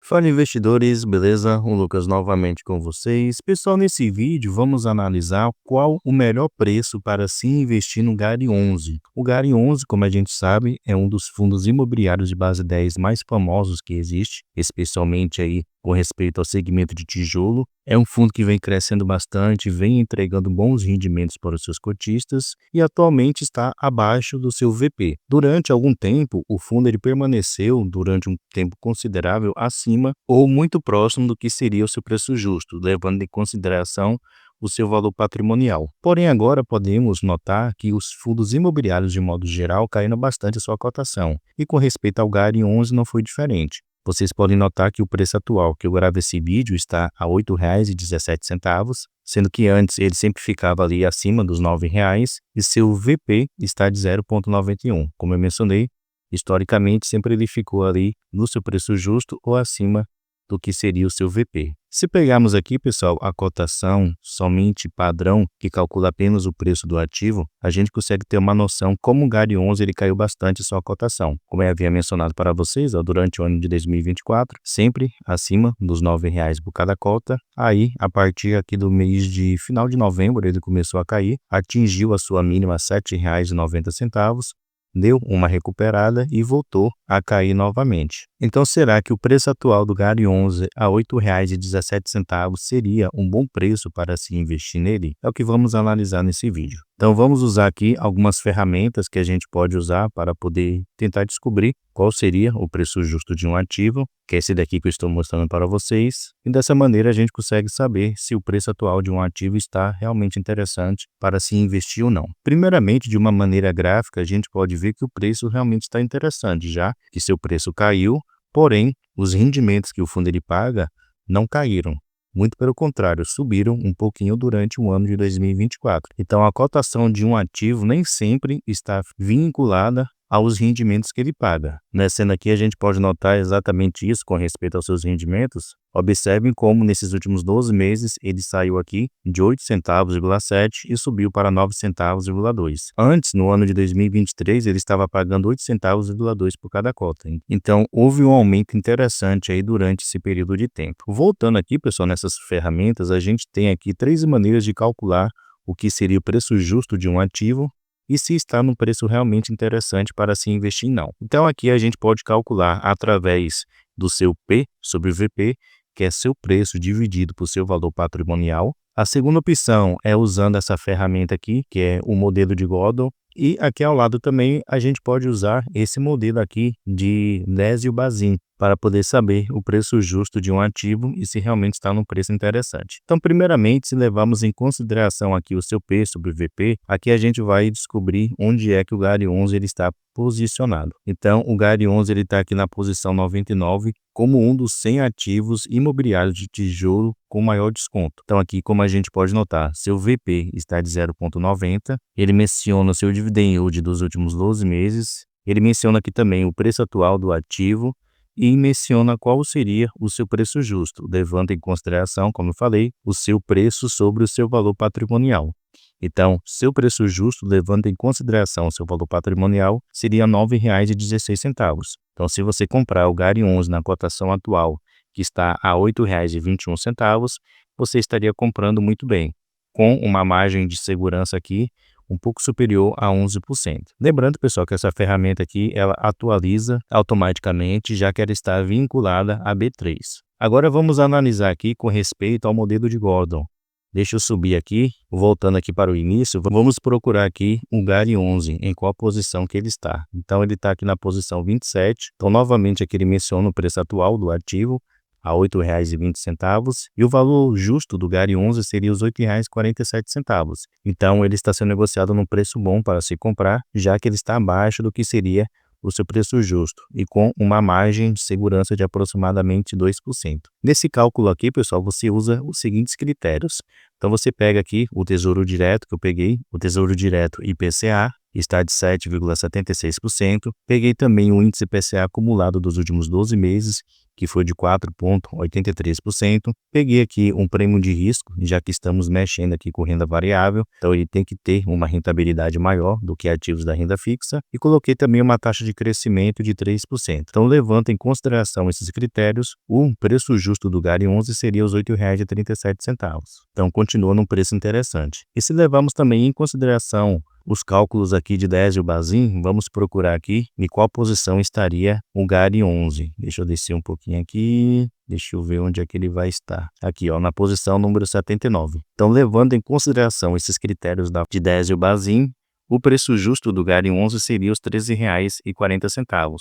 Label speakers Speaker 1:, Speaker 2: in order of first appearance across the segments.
Speaker 1: Fala investidores, beleza? O Lucas novamente com vocês. Pessoal, nesse vídeo vamos analisar qual o melhor preço para se investir no GARI 11. O GARI 11, como a gente sabe, é um dos fundos imobiliários de base 10 mais famosos que existe, especialmente aí com respeito ao segmento de tijolo. É um fundo que vem crescendo bastante, vem entregando bons rendimentos para os seus cotistas e atualmente está abaixo do seu VP. Durante algum tempo, o fundo ele permaneceu durante um tempo considerável acima ou muito próximo do que seria o seu preço justo, levando em consideração o seu valor patrimonial. Porém, agora podemos notar que os fundos imobiliários de modo geral caíram bastante a sua cotação, e com respeito ao GARI 11 não foi diferente. Vocês podem notar que o preço atual que eu gravo esse vídeo está a R$ 8,17, sendo que antes ele sempre ficava ali acima dos R$ 9,00 e seu VP está de 0,91. Como eu mencionei, historicamente sempre ele ficou ali no seu preço justo ou acima do que seria o seu VP. Se pegarmos aqui, pessoal, a cotação somente padrão, que calcula apenas o preço do ativo, a gente consegue ter uma noção como o GARI 11 ele caiu bastante sua cotação. Como eu havia mencionado para vocês, durante o ano de 2024, sempre acima dos R$ 9,00 por cada cota. Aí, a partir aqui do mês de final de novembro, ele começou a cair, atingiu a sua mínima R$ 7,90, deu uma recuperada e voltou a cair novamente. Então, será que o preço atual do GARI 11 a R$ 8,17 seria um bom preço para se investir nele? É o que vamos analisar nesse vídeo. Então, vamos usar aqui algumas ferramentas que a gente pode usar para poder tentar descobrir qual seria o preço justo de um ativo, que é esse daqui que eu estou mostrando para vocês. E dessa maneira a gente consegue saber se o preço atual de um ativo está realmente interessante para se investir ou não. Primeiramente, de uma maneira gráfica, a gente pode ver que o preço realmente está interessante, já que seu preço caiu, porém, os rendimentos que o fundo ele paga não caíram. Muito pelo contrário, subiram um pouquinho durante o ano de 2024. Então, a cotação de um ativo nem sempre está vinculada aos rendimentos que ele paga. Nessa cena aqui, a gente pode notar exatamente isso com respeito aos seus rendimentos. Observem como nesses últimos 12 meses ele saiu aqui de 8,7 centavos e subiu para 9,2 centavos. Antes, no ano de 2023, ele estava pagando 8,2 centavos por cada cota. Então, houve um aumento interessante aí durante esse período de tempo. Voltando aqui, pessoal, nessas ferramentas, a gente tem aqui 3 maneiras de calcular o que seria o preço justo de um ativo e se está num preço realmente interessante para se investir não. Então aqui a gente pode calcular através do seu P sobre VP, que é seu preço dividido por seu valor patrimonial. A segunda opção é usando essa ferramenta aqui, que é o modelo de Gordon. E aqui ao lado também a gente pode usar esse modelo aqui de Lessio-Bazin para poder saber o preço justo de um ativo e se realmente está num preço interessante. Então, primeiramente, se levarmos em consideração aqui o seu P sobre VP, aqui a gente vai descobrir onde é que o GARI 11 ele está posicionado. Então, o GARI 11 ele está aqui na posição 99 como um dos 100 ativos imobiliários de tijolo com maior desconto. Então, aqui como a gente pode notar, seu VP está de 0,90, ele menciona o seu dividend yield dos últimos 12 meses, ele menciona aqui também o preço atual do ativo, e menciona qual seria o seu preço justo, levando em consideração, como eu falei, o seu preço sobre o seu valor patrimonial. Então, seu preço justo, levando em consideração o seu valor patrimonial, seria R$ 9,16. Então, se você comprar o GARI 11 na cotação atual, que está a R$ 8,21, você estaria comprando muito bem, com uma margem de segurança aqui um pouco superior a 11%. Lembrando, pessoal, que essa ferramenta aqui, ela atualiza automaticamente, já que ela está vinculada a B3. Agora vamos analisar aqui com respeito ao modelo de Gordon. Deixa eu subir aqui, voltando aqui para o início, vamos procurar aqui o GARI 11, em qual posição que ele está. Então, ele está aqui na posição 27. Então, novamente, aqui ele menciona o preço atual do ativo, a R$ 8,20, e o valor justo do GARI 11 seria os R$ 8,47. Então, ele está sendo negociado num preço bom para se comprar, já que ele está abaixo do que seria o seu preço justo e com uma margem de segurança de aproximadamente 2%. Nesse cálculo aqui, pessoal, você usa os seguintes critérios. Então, você pega aqui o Tesouro Direto que eu peguei, o Tesouro Direto IPCA, está de 7,76%. Peguei também o índice IPCA acumulado dos últimos 12 meses, que foi de 4,83%. Peguei aqui um prêmio de risco, já que estamos mexendo aqui com renda variável, então ele tem que ter uma rentabilidade maior do que ativos da renda fixa, e coloquei também uma taxa de crescimento de 3%. Então, levando em consideração esses critérios, o preço justo do GARI 11 seria os R$ 8,37. Então, continua num preço interessante. E se levarmos também em consideração os cálculos aqui de Désio Bazin, vamos procurar aqui em qual posição estaria o GARI 11. Deixa eu descer um pouquinho aqui, deixa eu ver onde é que ele vai estar. Aqui, ó, na posição número 79. Então, levando em consideração esses critérios de Désio Bazin, o preço justo do GARI 11 seria os R$ 13,40,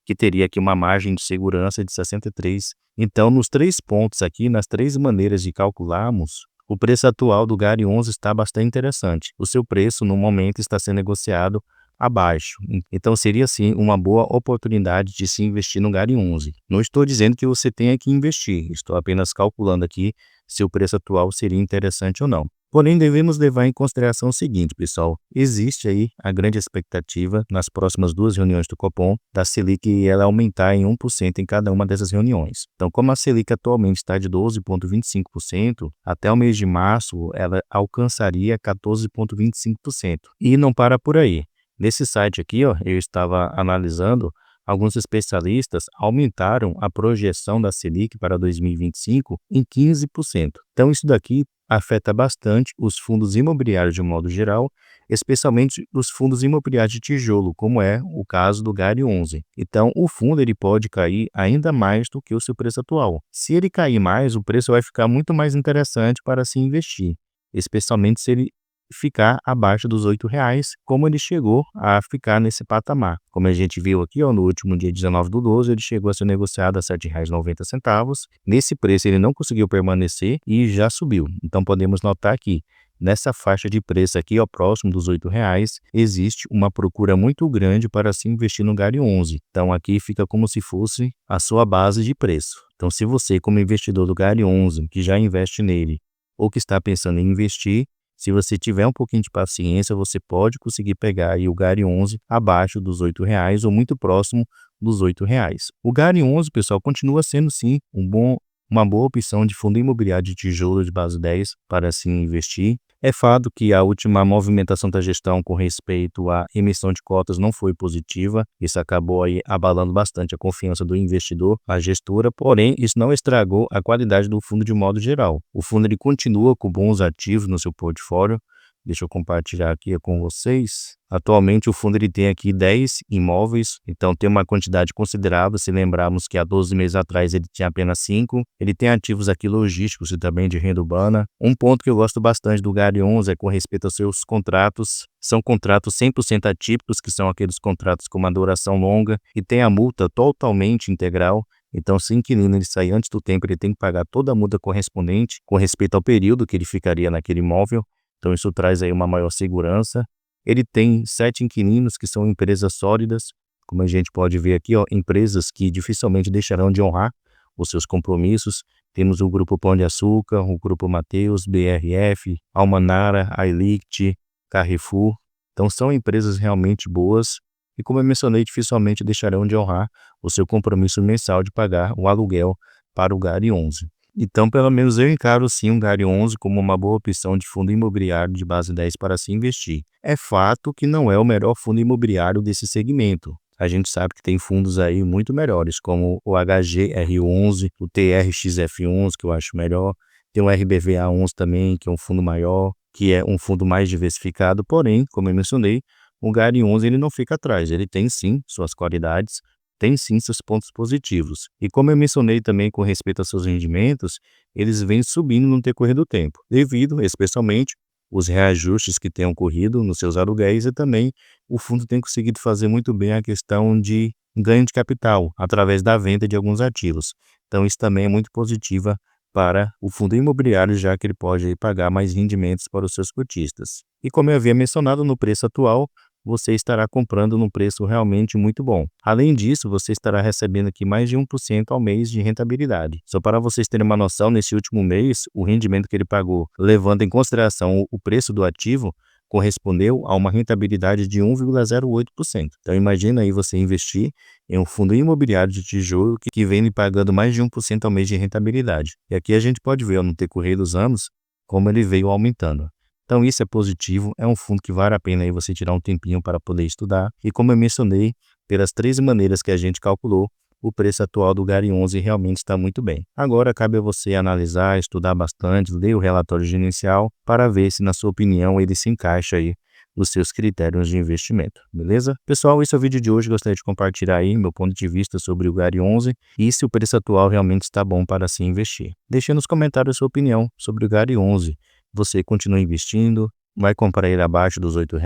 Speaker 1: que teria aqui uma margem de segurança de 63. Então, nos 3 pontos aqui, nas 3 maneiras de calcularmos, o preço atual do GARI 11 está bastante interessante. O seu preço, no momento, está sendo negociado abaixo. Então, seria, sim, uma boa oportunidade de se investir no GARI 11. Não estou dizendo que você tenha que investir, estou apenas calculando aqui se o preço atual seria interessante ou não. Porém, devemos levar em consideração o seguinte, pessoal. Existe aí a grande expectativa nas próximas 2 reuniões do Copom da Selic ela aumentar em 1% em cada uma dessas reuniões. Então, como a Selic atualmente está de 12,25%, até o mês de março ela alcançaria 14,25%. E não para por aí. Nesse site aqui, ó, eu estava analisando, alguns especialistas aumentaram a projeção da Selic para 2025 em 15%. Então, isso daqui afeta bastante os fundos imobiliários de um modo geral, especialmente os fundos imobiliários de tijolo, como é o caso do GARI 11. Então, o fundo ele pode cair ainda mais do que o seu preço atual. Se ele cair mais, o preço vai ficar muito mais interessante para se investir, especialmente se ele ficar abaixo dos R$ 8,00, como ele chegou a ficar nesse patamar. Como a gente viu aqui, ó, no último dia 19/12, ele chegou a ser negociado a R$ 7,90. Nesse preço ele não conseguiu permanecer e já subiu. Então podemos notar que nessa faixa de preço aqui, ó, próximo dos R$ 8,00, existe uma procura muito grande para se investir no GARI 11. Então aqui fica como se fosse a sua base de preço. Então se você, como investidor do GARI 11, que já investe nele ou que está pensando em investir, se você tiver um pouquinho de paciência, você pode conseguir pegar aí o GARI 11 abaixo dos R$ 8,00 ou muito próximo dos R$ 8,00. O GARI 11, pessoal, continua sendo sim uma boa opção de fundo imobiliário de tijolo de base 10 para se investir. É fato que a última movimentação da gestão com respeito à emissão de cotas não foi positiva. Isso acabou aí abalando bastante a confiança do investidor, a gestora, porém isso não estragou a qualidade do fundo de modo geral. O fundo ele continua com bons ativos no seu portfólio. Deixa eu compartilhar aqui com vocês. Atualmente o fundo ele tem aqui 10 imóveis, então tem uma quantidade considerável. Se lembrarmos que há 12 meses atrás ele tinha apenas 5. Ele tem ativos aqui logísticos e também de renda urbana. Um ponto que eu gosto bastante do GARI 11 é com respeito aos seus contratos. São contratos 100% atípicos, que são aqueles contratos com uma duração longa e tem a multa totalmente integral. Então, se o inquilino ele sair antes do tempo, ele tem que pagar toda a multa correspondente com respeito ao período que ele ficaria naquele imóvel. Então, isso traz aí uma maior segurança. Ele tem 7 inquilinos que são empresas sólidas, como a gente pode ver aqui, ó, empresas que dificilmente deixarão de honrar os seus compromissos. Temos o Grupo Pão de Açúcar, o Grupo Mateus, BRF, Almanara, Ailict, Carrefour. Então, são empresas realmente boas e, como eu mencionei, dificilmente deixarão de honrar o seu compromisso mensal de pagar o aluguel para o GARI 11. Então, pelo menos eu encaro sim o GARI 11 como uma boa opção de fundo imobiliário de base 10 para se investir. É fato que não é o melhor fundo imobiliário desse segmento. A gente sabe que tem fundos aí muito melhores, como o HGR11, o TRXF11, que eu acho melhor. Tem o RBVA11 também, que é um fundo maior, que é um fundo mais diversificado. Porém, como eu mencionei, o GARI 11 ele não fica atrás. Ele tem sim suas qualidades, tem sim seus pontos positivos. E como eu mencionei também com respeito aos seus rendimentos, eles vêm subindo no decorrer do tempo, devido, especialmente, os reajustes que têm ocorrido nos seus aluguéis e também o fundo tem conseguido fazer muito bem a questão de ganho de capital através da venda de alguns ativos. Então isso também é muito positiva para o fundo imobiliário, já que ele pode aí pagar mais rendimentos para os seus cotistas. E como eu havia mencionado, no preço atual, você estará comprando num preço realmente muito bom. Além disso, você estará recebendo aqui mais de 1% ao mês de rentabilidade. Só para vocês terem uma noção, nesse último mês, o rendimento que ele pagou, levando em consideração o preço do ativo, correspondeu a uma rentabilidade de 1,08%. Então imagina aí você investir em um fundo imobiliário de tijolo que vem lhe pagando mais de 1% ao mês de rentabilidade. E aqui a gente pode ver, ao não ter corrido os anos, como ele veio aumentando. Então isso é positivo, é um fundo que vale a pena aí você tirar um tempinho para poder estudar. E como eu mencionei, pelas 13 maneiras que a gente calculou, o preço atual do GARI 11 realmente está muito bem. Agora cabe a você analisar, estudar bastante, ler o relatório gerencial para ver se, na sua opinião, ele se encaixa aí nos seus critérios de investimento, beleza? Pessoal, esse é o vídeo de hoje. Gostaria de compartilhar aí meu ponto de vista sobre o GARI 11 e se o preço atual realmente está bom para se investir. Deixe nos comentários a sua opinião sobre o GARI 11. Você continua investindo? Vai comprar ele abaixo dos R$ 8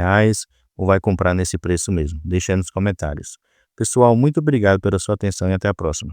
Speaker 1: ou vai comprar nesse preço mesmo? Deixe aí nos comentários. Pessoal, muito obrigado pela sua atenção e até a próxima.